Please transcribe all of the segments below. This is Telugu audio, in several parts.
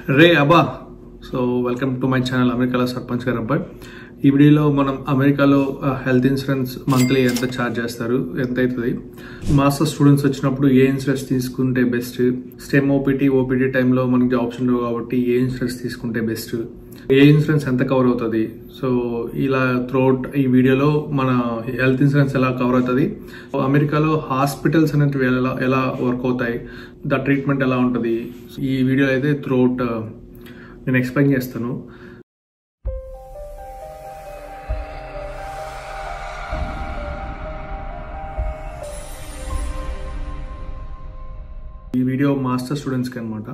Ray Abba. So welcome to my channel America Sarpanch Garabbai. ఈ వీడియోలో మనం అమెరికాలో హెల్త్ ఇన్సూరెన్స్ మంత్లీ ఎంత ఛార్జ్ చేస్తారు, ఎంత అవుతుంది, మాస్టర్ స్టూడెంట్స్ వచ్చినప్పుడు ఏ ఇన్సూరెన్స్ తీసుకుంటే బెస్ట్, స్టెమ్ ఓపీటీ టైంలో మనకి జాబ్స్ ఉండవు కాబట్టి ఏ ఇన్సూరెన్స్ తీసుకుంటే బెస్ట్, ఏ ఇన్సూరెన్స్ ఎంత కవర్ అవుతుంది. సో ఇలా త్రూఅవుట్ ఈ వీడియోలో మన హెల్త్ ఇన్సూరెన్స్ ఎలా కవర్ అవుతుంది, అమెరికాలో హాస్పిటల్స్ అనేవి ఎలా వర్క్ అవుతాయి, ద ట్రీట్మెంట్ ఎలా ఉంటుంది, ఈ వీడియో అయితే త్రూఅవుట్ నేను ఎక్స్ప్లెయిన్ చేస్తాను. ఈ వీడియో మాస్టర్ స్టూడెంట్స్కి అనమాట.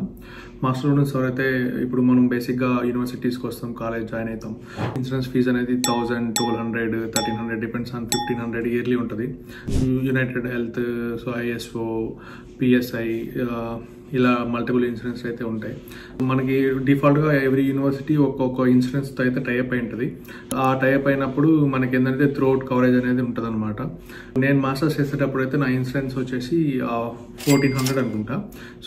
మాస్టర్ స్టూడెంట్స్ ఎవరైతే ఇప్పుడు మనం బేసిక్గా యూనివర్సిటీస్కి వస్తాం, కాలేజ్ జాయిన్ అవుతాం, ఇన్సూరెన్స్ ఫీజు అనేది 1000, 1200, 1300 డిపెండ్స్ ఆన్ 1500 ఇయర్లీ ఉంటుంది. United health, so ISO, PSI ఇలా మల్టిపుల్ ఇన్సూరెన్స్ అయితే ఉంటాయి. మనకి డిఫాల్ట్గా ఎవ్రీ యూనివర్సిటీ ఒక్కొక్క ఇన్సూరెన్స్తో అయితే టైప్ అయి ఉంటుంది. ఆ టైప్ అయినప్పుడు మనకి ఏంటంటే త్రూఅవుట్ కవరేజ్ అనేది ఉంటుంది అనమాట. నేను మాస్టర్స్ చేసేటప్పుడు అయితే నా ఇన్సూరెన్స్ వచ్చేసి 1400 అనుకుంటా.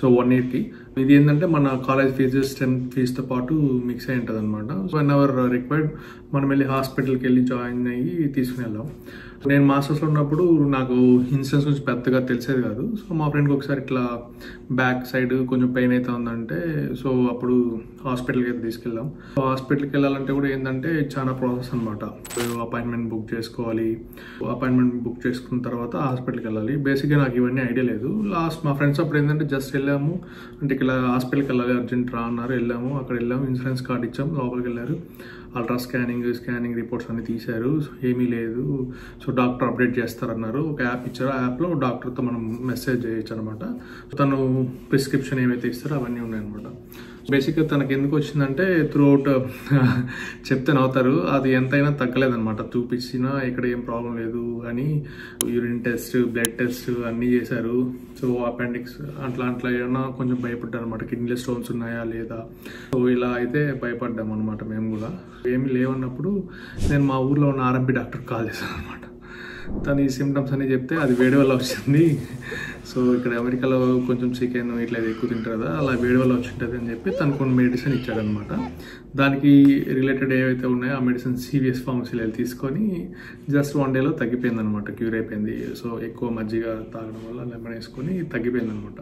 సో 1 yearకి ఇది ఏంటంటే మన కాలేజ్ ఫీజు, స్టెమ్ ఫీజుతో పాటు మిక్స్ అయి ఉంటుంది అనమాట. సో వెన్ ఎవర్ రిక్వైర్డ్ మనం వెళ్ళి హాస్పిటల్కి వెళ్ళి జాయిన్ అయ్యి తీసుకుని వెళ్ళాం. నేను మాస్టర్స్లో ఉన్నప్పుడు నాకు ఇన్సూరెన్స్ గురించి పెద్దగా తెలిసేది కాదు. సో మా ఫ్రెండ్కి ఒకసారి ఇట్లా బ్యాక్ సైడ్ కొంచెం పెయిన్ అయితే ఉందంటే, సో అప్పుడు హాస్పిటల్కి అయితే తీసుకెళ్ళాం. సో హాస్పిటల్కి వెళ్ళాలంటే కూడా ఏంటంటే చాలా ప్రాసెస్ అనమాట. అపాయింట్మెంట్ బుక్ చేసుకోవాలి, అపాయింట్మెంట్ బుక్ చేసుకున్న తర్వాత హాస్పిటల్కి వెళ్ళాలి. బేసిక్గా నాకు ఇవన్నీ ఐడియా లేదు. లాస్ట్ మా ఫ్రెండ్స్ అప్పుడు ఏంటంటే జస్ట్ వెళ్ళాము, అంటే ఇలా హాస్పిటల్కి వెళ్ళాలి అర్జెంట్ రా అన్నారు, వెళ్ళాము, అక్కడ వెళ్ళాము, ఇన్సూరెన్స్ కార్డు ఇచ్చాము, లోపలికి వెళ్ళారు, అల్ట్రా స్కానింగ్ రిపోర్ట్స్ అన్ని తీశారు, ఏమీ లేదు. సో డాక్టర్ అప్డేట్ చేస్తారన్నారు, ఒక యాప్ ఇచ్చారు, ఆ యాప్లో డాక్టర్తో మనం మెసేజ్ చేయొచ్చు అనమాట. తను ప్రిస్క్రిప్షన్ ఏవైతే ఇస్తారో అవన్నీ ఉన్నాయన్నమాట. బేసిక్గా తనకి ఎందుకు వచ్చిందంటే త్రూఅవుట్ చెప్తే నవ్వుతారు, అది ఎంతైనా తగ్గలేదన్నమాట. చూపించినా ఇక్కడ ఏం ప్రాబ్లం లేదు అని యూరిన్ టెస్ట్, బ్లడ్ టెస్ట్ అన్నీ చేశారు. సో అపెండిక్స్ అట్లా ఏమన్నా కొంచెం భయపడ్డారు అనమాట, కిడ్నీలో స్టోన్స్ ఉన్నాయా లేదా. సో ఇలా అయితే భయపడ్డాం అనమాట మేము కూడా. ఏమీ లేవన్నప్పుడు నేను మా ఊర్లో ఉన్న ఆర్ఎంపీ డాక్టర్ కాల్ చేశాను అనమాట. తను ఈ సిమ్టమ్స్ అని చెప్తే అది వేడి వల్ల వచ్చింది. సో ఇక్కడ అమెరికాలో కొంచెం చికెన్ ఇట్లా ఎక్కువ తింటారు కదా, అలా వేడి వల్ల వచ్చింటుంది అని చెప్పి తను కొన్ని మెడిసిన్ ఇచ్చాడనమాట. దానికి రిలేటెడ్ ఏవైతే ఉన్నాయో ఆ మెడిసిన్ సివిఎస్ ఫార్మసీలో వెళ్ళి తీసుకొని జస్ట్ 1 dayలో తగ్గిపోయింది అనమాట, క్యూర్ అయిపోయింది. సో ఎక్కువ మజ్జిగ తాగడం వల్ల లెమన్ వేసుకొని తగ్గిపోయింది అనమాట.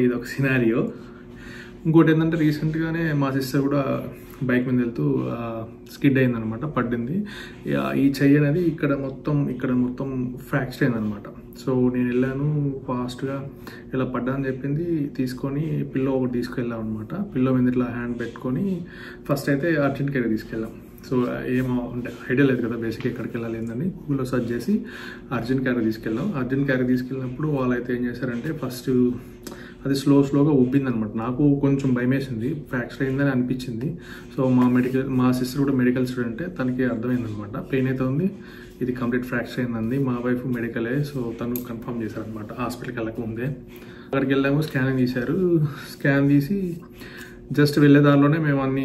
ఇది ఒక సినారియో. ఇంకోటి ఏంటంటే రీసెంట్గానే మా సిస్టర్ కూడా బైక్ మీద వెళ్తూ స్కిడ్ అయిందనమాట, పడ్డింది. ఈ చెయ్యి అనేది ఇక్కడ మొత్తం ఫ్రాక్చర్ అయిందనమాట. సో నేను వెళ్ళాను ఫాస్ట్గా, ఇలా పడ్డా అని చెప్పింది, తీసుకొని పిల్లో ఒకటి తీసుకెళ్ళాం అనమాట. పిల్లో మీద ఇట్లా హ్యాండ్ పెట్టుకొని ఫస్ట్ అయితే అర్జెంట్ కేర్ తీసుకెళ్ళాం. సో ఏమో అంటే ఐడియా లేదు కదా బేసిక్ ఎక్కడికి వెళ్ళాలి ఏందని గూగుల్లో సర్చ్ చేసి అర్జెంట్ కేర్ తీసుకెళ్ళాం. అర్జెంట్ కేర్ తీసుకెళ్ళినప్పుడు వాళ్ళైతే ఏం చేశారంటే ఫస్ట్ అది స్లోగా ఉబ్బిందనమాట. నాకు కొంచెం భయం వేసింది, ఫ్రాక్చర్ అయిందని అనిపించింది. సో మా సిస్టర్ కూడా మెడికల్ స్టూడెంటే, తనకి అర్థమైందనమాట, పెయిన్ అయితే ఉంది, ఇది కంప్లీట్ ఫ్రాక్చర్ అయిందండి. మా వైఫ్ మెడికలే, సో తను కన్ఫర్మ్ చేశారనమాట హాస్పిటల్కి వెళ్ళకముందే. అక్కడికి వెళ్ళాము, స్కానింగ్ తీశారు. స్కాన్ తీసి జస్ట్ వెళ్ళే దారిలోనే మేము అన్ని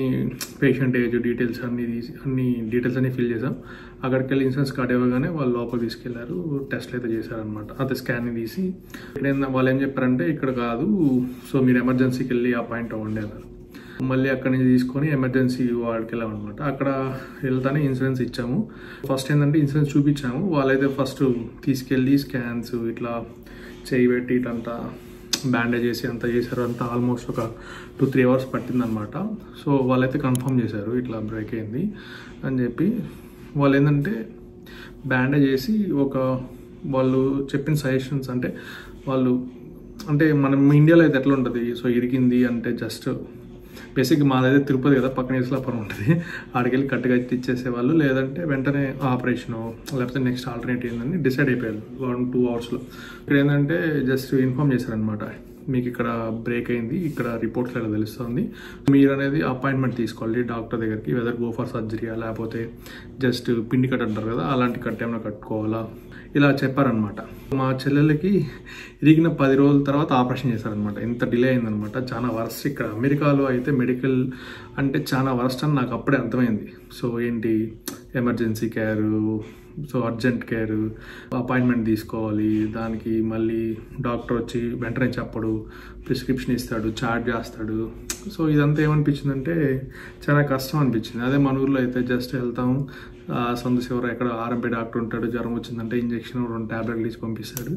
పేషెంట్ ఏజ్ డీటెయిల్స్ అన్ని డీటెయిల్స్ అన్ని ఫిల్ చేసాం. అక్కడికి వెళ్ళి ఇన్సూరెన్స్ కార్డ్ ఇవ్వగానే వాళ్ళు లోపలికి తీసుకెళ్లారు, టెస్ట్లు అయితే చేశారనమాట. అదే స్కానింగ్ తీసి వాళ్ళు ఏం చెప్పారంటే ఇక్కడ కాదు, సో మీరు ఎమర్జెన్సీకి వెళ్ళి అపాయింట్ అవ్వండి అన్నారు. మళ్ళీ అక్కడి నుంచి తీసుకొని ఎమర్జెన్సీ వార్డ్కి వెళ్ళామన్నమాట. అక్కడ వెళ్తానే ఇన్సూరెన్స్ ఇచ్చాము. ఫస్ట్ ఏంటంటే ఇన్సూరెన్స్ చూపించాము, వాళ్ళైతే ఫస్ట్ తీసుకెళ్ళి స్కాన్స్ ఇట్లా చేయి పెట్టి ఇట్లంతా బ్యాండేజ్ చేసి అంతా చేశారు. అంతా ఆల్మోస్ట్ ఒక 2-3 hours పట్టిందనమాట. సో వాళ్ళైతే కన్ఫర్మ్ చేశారు ఇట్లా బ్రేక్ అయింది అని చెప్పి. వాళ్ళు ఏంటంటే బ్యాండేజ్ చేసి వాళ్ళు చెప్పిన సజెషన్స్ అంటే మనం ఇండియాలో అయితే ఎట్లా ఉంటుంది, సో ఇరిగింది అంటే జస్ట్ బేసిక్గా మాదైతే తిరుపతి కదా, పక్కన ఇస్లాపురం ఉంటుంది, ఆడికి వెళ్ళి కట్టుగా ఇచ్చేసేవాళ్ళు, లేదంటే వెంటనే ఆపరేషను లేకపోతే నెక్స్ట్ ఆల్టర్నేటివ్ ఏందని డిసైడ్ అయిపోయారు 1-2 hours. ఇక్కడ ఏంటంటే జస్ట్ ఇన్ఫార్మ్ చేశారనమాట, మీకు ఇక్కడ బ్రేక్ అయింది, ఇక్కడ రిపోర్ట్స్ ఎలా తెలుస్తుంది, మీరు అనేది అపాయింట్మెంట్ తీసుకోవాలి డాక్టర్ దగ్గరికి, వెదర్ గో ఫర్ సర్జరీయా లేకపోతే జస్ట్ పిండి కట్ అంటారు కదా అలాంటి కట్ ఏమైనా కట్టుకోవాలా, ఇలా చెప్పారనమాట. మా చెల్లెలకి ఇరిగిన 10 రోజుల తర్వాత ఆపరేషన్ చేశారనమాట. ఇంత డిలే అయిందనమాట, చాలా వరస్ట్. ఇక్కడ అమెరికాలో అయితే మెడికల్ అంటే చాలా వరస్ట్ అని నాకు అప్పుడే అర్థమైంది. సో ఏంటి emergency care, so urgent care, appointment తీసుకోవాలి, దానికి మళ్ళీ డాక్టర్ వచ్చి వెంటనే చెప్పడు, ప్రిస్క్రిప్షన్ ఇస్తాడు, చార్జ్ చేస్తాడు. సో ఇదంతా ఏమనిపించిందంటే చాలా కష్టం అనిపించింది. అదే మన ఊర్లో అయితే జస్ట్ వెళ్తాము, సందు శివర ఎక్కడ ఆర్ఎంపీ డాక్టర్ ఉంటాడు, జ్వరం వచ్చిందంటే ఇంజెక్షన్ 2 ట్యాబ్లెట్లు ఇచ్చి పంపిస్తాడు,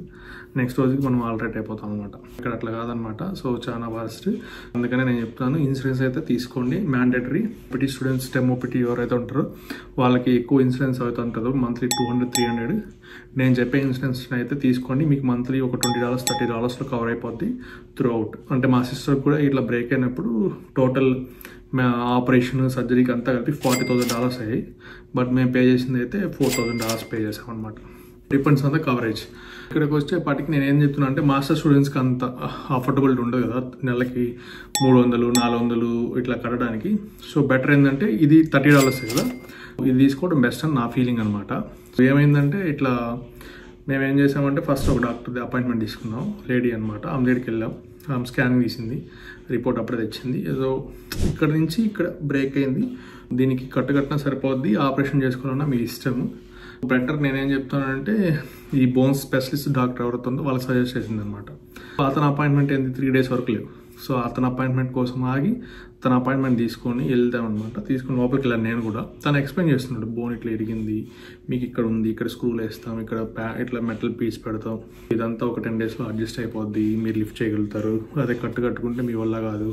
నెక్స్ట్ రోజుకి మనం ఆల్రెడీ అయిపోతాం అనమాట. ఇక్కడ అట్లా కాదనమాట. సో చాలా వర్స్ట్. అందుకనే నేను చెప్తాను, ఇన్సూరెన్స్ అయితే తీసుకోండి, mandatory. OPT students, stem OPT ఎవరైతే ఉంటారో వాళ్ళకి ఎక్కువ ఇన్సూరెన్స్ అవుతూ ఉంటుందో, మంత్లీ 200-300. నేను చెప్పే ఇన్సూరెన్స్ అయితే తీసుకోండి, మీకు మంత్లీ ఒక $20-30లో కవర్ అయిపోద్ది త్రూ అవుట్. అంటే మా సిస్టర్ కూడా ఇట్లా బ్రేక్ అయినప్పుడు టోటల్ ఆపరేషన్ సర్జరీకి అంతా కలిపి $40,000 అయ్యాయి. బట్ మేము పే చేసింది అయితే $4,000 పే చేసాం అనమాట. Depends on the coverage. ఇక్కడికి వచ్చేపాటికి నేను ఏం చెప్తున్నా అంటే మాస్టర్ స్టూడెంట్స్కి అంత అఫోర్డబుల్ ఉండదు కదా, నెలకి $300-400 ఇట్లా కట్టడానికి. సో బెటర్ ఏంటంటే ఇది $30 కదా, ఇది తీసుకోవడం బెస్ట్ అని నా ఫీలింగ్ అనమాట. ఏమైందంటే ఇట్లా మేమేం చేసామంటే ఫస్ట్ ఒక డాక్టర్ అపాయింట్మెంట్ తీసుకున్నాం, లేడీ అనమాట. ఆమె దగ్గరికి వెళ్ళాం, ఆమె స్కానింగ్ తీసింది, రిపోర్ట్ అప్పుడే తెచ్చింది. ఏదో ఇక్కడ నుంచి ఇక్కడ బ్రేక్ అయింది, దీనికి కట్టుకట్టినా సరిపోద్ది, ఆపరేషన్ చేసుకున్నా మీ ఇష్టము. బెటర్ నేనేం చెప్తానంటే ఈ బోన్స్ స్పెషలిస్ట్ డాక్టర్ ఎవరైతే ఉందో వాళ్ళకి సజెస్ట్ చేసింది అనమాట. అతని అపాయింట్మెంట్ ఏంది 3 days వరకు లేవు. సో అతని అపాయింట్మెంట్ కోసం ఆగి తన అపాయింట్మెంట్ తీసుకొని వెళ్దాం అనమాట. తీసుకుని లోపలికి వెళ్ళాను నేను కూడా. తను ఎక్స్ప్లెయిన్ చేస్తున్నాడు, బోన్ ఇట్లా ఇరిగింది, మీకు ఇక్కడ ఉంది, ఇక్కడ స్క్రూలు వేస్తాం, ఇక్కడ ఇట్లా మెటల్ పీస్ పెడతాం, ఇదంతా ఒక 10 daysలో అడ్జస్ట్ అయిపోద్ది, మీరు లిఫ్ట్ చేయగలుగుతారు. అదే కట్టుకుంటే మీ వల్ల కాదు,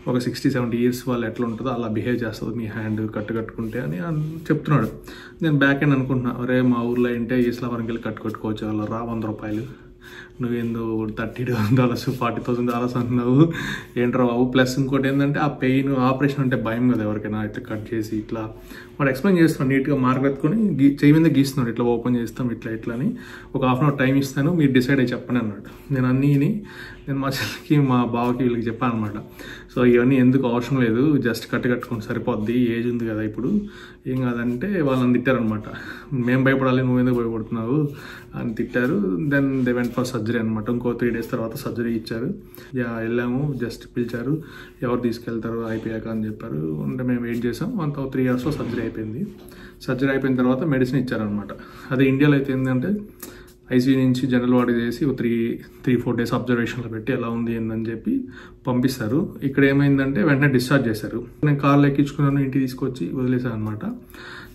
ఒక 60-70 years వాళ్ళు ఎట్లా ఉంటుందో అలా బిహేవ్ చేస్తుంది మీ హ్యాండ్ కట్టుకుంటే అని చెప్తున్నాడు. నేను బ్యాక్ ఎండ్ అనుకుంటున్నా, అరే మా ఊర్లో ఏంటే ఈస్లావరంకి వెళ్ళి కట్టుకోవచ్చు, వాళ్ళ రా $100, నువ్వేందో $30,000 $40,000 అంటున్నావు ఏంట్రా బాబు. ప్లస్ ఇంకోటి ఏంటంటే ఆ పెయిన్, ఆపరేషన్ అంటే భయం కదా ఎవరికైనా. ఇట్లా కట్ చేసి ఇట్లా వాడు ఎక్స్ప్లెయిన్ చేస్తున్నాడు, నీట్గా మార్క్ ఎత్తుకొని చేయి మీద గీస్తున్నాడు, ఇట్లా ఓపెన్ చేస్తాం ఇట్లా అని. ఒక 1/2 hour టైం ఇస్తాను, మీరు డిసైడ్ అయ్యి చెప్పండి అన్నాడు. నేను మా చెల్లికి మా బావకి వీళ్ళకి చెప్పాను అనమాట. సో ఇవన్నీ ఎందుకు అవసరం లేదు, జస్ట్ కట్టుకొని సరిపోద్ది, ఏజ్ ఉంది కదా ఇప్పుడు, ఏం కాదంటే వాళ్ళని తిట్టారనమాట. మేము భయపడాలి, నువ్వు ఎందుకు భయపడుతున్నావు అని తిట్టారు. Then they went for surgery అనమాట. ఇంకో 3 days తర్వాత సర్జరీ ఇచ్చారు. వెళ్ళాము, జస్ట్ పిలిచారు, ఎవరు తీసుకెళ్తారు అయిపోయాక అని చెప్పారు. అంటే మేము వెయిట్ చేసాం. 3 hours సర్జరీ అయిపోయింది. సర్జరీ అయిపోయిన తర్వాత మెడిసిన్ ఇచ్చారనమాట. అదే ఇండియాలో అయితే ఏంటంటే ఐసీయూ నుంచి జనరల్ వార్డ్ చేసి 3-4 days అబ్జర్వేషన్లో పెట్టి ఎలా ఉంది ఏందని చెప్పి పంపిస్తారు. ఇక్కడ ఏమైందంటే వెంటనే డిశ్చార్జ్ చేశారు. నేను కార్లో ఎక్కించుకున్నాను, ఇంటికి తీసుకొచ్చి వదిలేసాను అనమాట.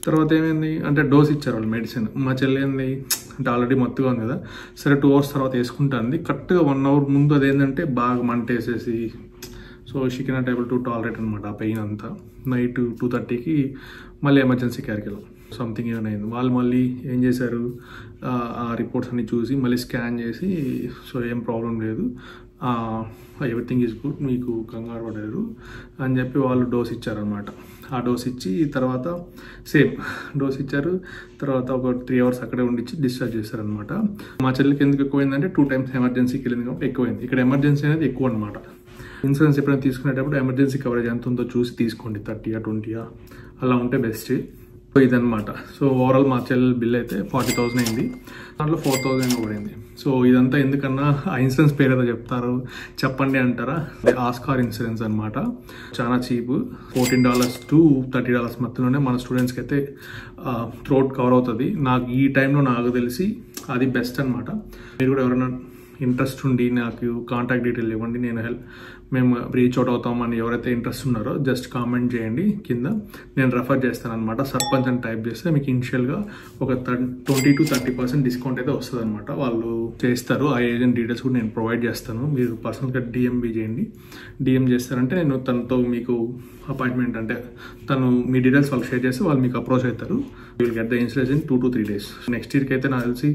తర్వాత ఏమైంది అంటే డోస్ ఇచ్చారు వాళ్ళు మెడిసిన్. మా చెల్లి ఏంది అంటే ఆల్రెడీ మత్తుగా ఉంది కదా, సరే 2 hours తర్వాత వేసుకుంటుంది. కరెక్ట్గా 1 hour ముందు అదేంటంటే బాగా మంటేసేసి, so she cannot able to tolerate అనమాట ఆ పెయిన్ అంతా. నైట్ 2:30కి మళ్ళీ ఎమర్జెన్సీ కేర్కి వెళ్ళాం. సంథింగ్ ఏమైనా అయింది. వాళ్ళు మళ్ళీ ఏం చేశారు, ఆ రిపోర్ట్స్ అన్ని చూసి మళ్ళీ స్కాన్ చేసి, సో ఏం ప్రాబ్లం లేదు, ఎవ్రీథింగ్ ఈజ్ గుడ్, మీకు కంగారు పడలేరు అని చెప్పి వాళ్ళు డోస్ ఇచ్చారనమాట. ఆ డోస్ ఇచ్చి తర్వాత సేమ్ డోస్ ఇచ్చారు. తర్వాత ఒక 3 hours అక్కడే ఉండిచ్చి డిశ్చార్జ్ చేశారనమాట. మా చెల్లికి ఎందుకు ఎక్కువైందంటే 2 times ఎమర్జెన్సీకి వెళ్ళింది కాబట్టి ఎక్కువైంది. ఇక్కడ ఎమర్జెన్సీ అనేది ఎక్కువ అనమాట. ఇన్సూరెన్స్ ఎప్పుడైనా తీసుకునేటప్పుడు ఎమర్జెన్సీ కవరేజ్ ఎంత ఉందో చూసి తీసుకోండి, 30 20 అలా ఉంటే బెస్ట్. సో ఇదనమాట. సో ఓవరాల్ మా చెల్లి బిల్ అయితే 40,000 అయింది, దాంట్లో 4,000 పడింది. సో ఇదంతా ఎందుకన్నా ఆ ఇన్సూరెన్స్ పేరు ఏదో చెప్పండి అంటారా, ఆస్కార్ ఇన్సూరెన్స్ అనమాట. చాలా చీప్, $14 to $30 మధ్యలోనే మన స్టూడెంట్స్కి అయితే త్రోట్ కవర్ అవుతుంది. నాకు ఈ టైంలో నాకు తెలిసి అది బెస్ట్ అనమాట. మీరు కూడా ఎవరైనా ఇంట్రెస్ట్ ఉండి నాకు కాంటాక్ట్ డీటెయిల్ ఇవ్వండి, మేము రీచ్ అవుట్ అవుతామని ఎవరైతే ఇంట్రెస్ట్ ఉన్నారో జస్ట్ కామెంట్ చేయండి కింద, నేను రెఫర్ చేస్తాను అనమాట. సర్పంచ్ అని టైప్ చేస్తే మీకు ఇనిషియల్గా ఒక 20 to 30% డిస్కౌంట్ అయితే వస్తుంది అనమాట. వాళ్ళు చేస్తారు. ఆ ఏజెంట్ డీటెయిల్స్ కూడా నేను ప్రొవైడ్ చేస్తాను. మీరు పర్సనల్గా డిఎంబీ చేయండి. డిఎం చేస్తారంటే నేను తనతో మీకు అపాయింట్మెంట్, అంటే తను మీ డీటెయిల్స్ వాళ్ళకి షేర్ చేసి వాళ్ళు మీకు అప్రోచ్ అవుతారు. You will get the insurance in 2 to 3 days. Next ఇయర్కి అయితే నాకు తెలిసి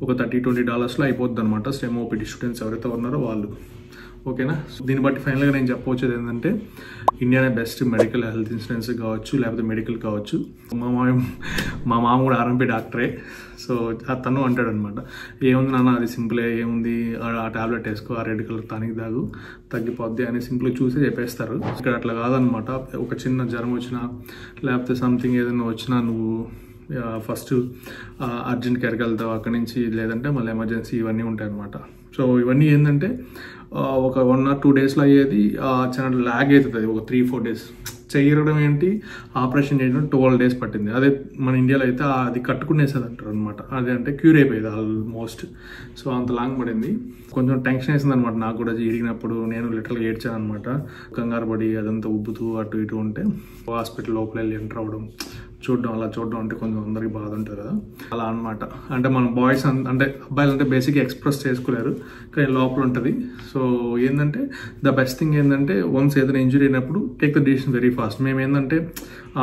ఒక $30-20 అయిపోద్ది అనమాట. స్టెమ్ ఓపీటీ స్టూడెంట్స్ ఎవరైతే ఉన్నారో వాళ్ళు. ఓకేనా. దీన్ని బట్టి ఫైనల్గా నేను చెప్పవచ్చేది ఏంటంటే ఇండియానే బెస్ట్ మెడికల్ హెల్త్ ఇన్సూరెన్స్ కావచ్చు, లేకపోతే మెడికల్ కావచ్చు. మా మామ కూడా ఆర్ఎంపీ డాక్టరే. సో తను అంటాడు అనమాట, ఏముంది నాన్న అది సింపులే, ఏముంది ఆ టాబ్లెట్ వేసుకో, ఆ రెడ్ కలర్ టానిక్ తాగు తగ్గిపోద్ది అని సింపుల్గా చూసే చెప్పేస్తారు. ఇక్కడ అట్లా కాదనమాట. ఒక చిన్న జ్వరం వచ్చినా లేకపోతే సంథింగ్ ఏదైనా వచ్చినా నువ్వు ఫస్ట్ అర్జెంట్ కేర్కి వెళ్తావు, అక్కడి నుంచి లేదంటే మళ్ళీ ఎమర్జెన్సీ ఇవన్నీ ఉంటాయి అనమాట. సో ఇవన్నీ ఏంటంటే ఒక 1 or 2 daysలో అయ్యేది చాలా ల్యాగ్ అవుతుంది, ఒక 3-4 days. చేయడం ఏంటి, ఆపరేషన్ చేయడం 12 days పట్టింది. అదే మన ఇండియాలో అయితే అది కట్టుకునేసేది అంటారు అనమాట. అదే అంటే క్యూర్ అయిపోయేది ఆల్మోస్ట్. సో అంత లాంగ్ పడింది. కొంచెం టెన్షన్ వేసింది అనమాట నాకు కూడా ఇరిగినప్పుడు. నేను లిటరల్గా ఏడ్చాను అనమాట. కంగారు పడి అదంతా ఉబ్బుతూ అటు ఇటు ఉంటే హాస్పిటల్ లోపల వెళ్ళి ఎంటర్ అవ్వడం, అలా చూడడం అంటే కొంచెం అందరికి బాధ ఉంటుంది కదా, అలా అనమాట. అంటే మన బాయ్స్ అంటే అబ్బాయిలు అంటే బేసిక్గా ఎక్స్ప్రెస్ చేసుకోలేరు, కానీ లోపల ఉంటుంది. సో ఏంటంటే ద బెస్ట్ థింగ్ ఏంటంటే వన్స్ ఏదైనా ఇంజురీ అయినప్పుడు take the decision very fast. మేము ఏంటంటే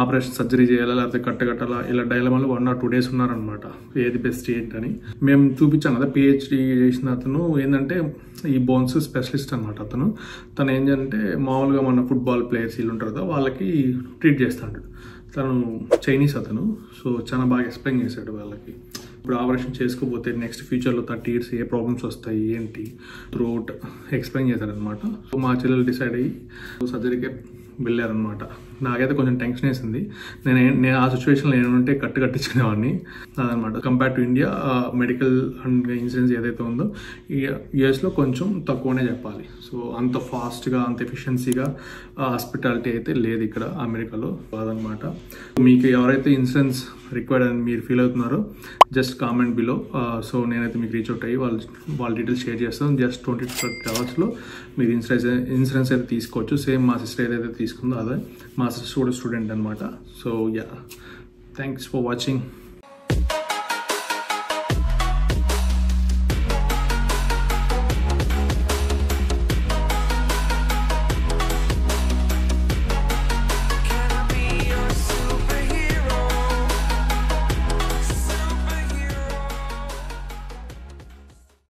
ఆపరేషన్ సర్జరీ చేయాలా లేకపోతే కట్టలా ఇలా డైలమాలో 1 or 2 days ఉన్నారనమాట, ఏది బెస్ట్ ఏంటని. మేము చూపించాం కదా పిహెచ్డి చేసిన అతను ఏంటంటే ఈ బోన్స్ స్పెషలిస్ట్ అనమాట. తను ఏంటంటే మామూలుగా మన ఫుట్బాల్ ప్లేయర్స్ వీళ్ళు ఉంటారు కదా వాళ్ళకి ట్రీట్ చేస్తాడు. తను చైనీస్ అతను. సో చాలా బాగా ఎక్స్ప్లెయిన్ చేశాడు వాళ్ళకి. ఇప్పుడు ఆపరేషన్ చేసుకోకపోతే నెక్స్ట్ ఫ్యూచర్లో 30 years ఏ ప్రాబ్లమ్స్ వస్తాయి ఏంటి త్రూఅవుట్ ఎక్స్ప్లెయిన్ చేశారనమాట. సో మా చెల్లెలు డిసైడ్ అయ్యి సర్జరీకే వెళ్ళారనమాట. నాకైతే కొంచెం టెన్షన్ వేసింది. నేను ఆ సిచ్యువేషన్లో ఏమంటే కట్టించుకునేవాడిని అదనమాట. Compare to India medical and insurance ఏదైతే ఉందో ఈ యూఎస్లో కొంచెం తక్కువనే చెప్పాలి. సో అంత ఫాస్ట్గా అంత ఎఫిషియన్సీగా హాస్పిటాలిటీ అయితే లేదు ఇక్కడ అమెరికాలో అదనమాట. మీకు ఎవరైతే ఇన్సూరెన్స్ రిక్వైర్డ్ అని మీరు ఫీల్ అవుతున్నారో జస్ట్ కామెంట్ బిలో. సో నేనైతే మీకు రీచ్ అవుట్ అయ్యి వాళ్ళ డీటెయిల్స్ షేర్ చేస్తాను. జస్ట్ 24 hours మీరు ఇన్సూరెన్స్ అయితే తీసుకోవచ్చు. సేమ్ మా సిస్టర్ ఏదైతే తీసుకుందో అదే, మా సిస్టర్ కూడా స్టూడెంట్ అనమాట. So yeah, thanks for watching.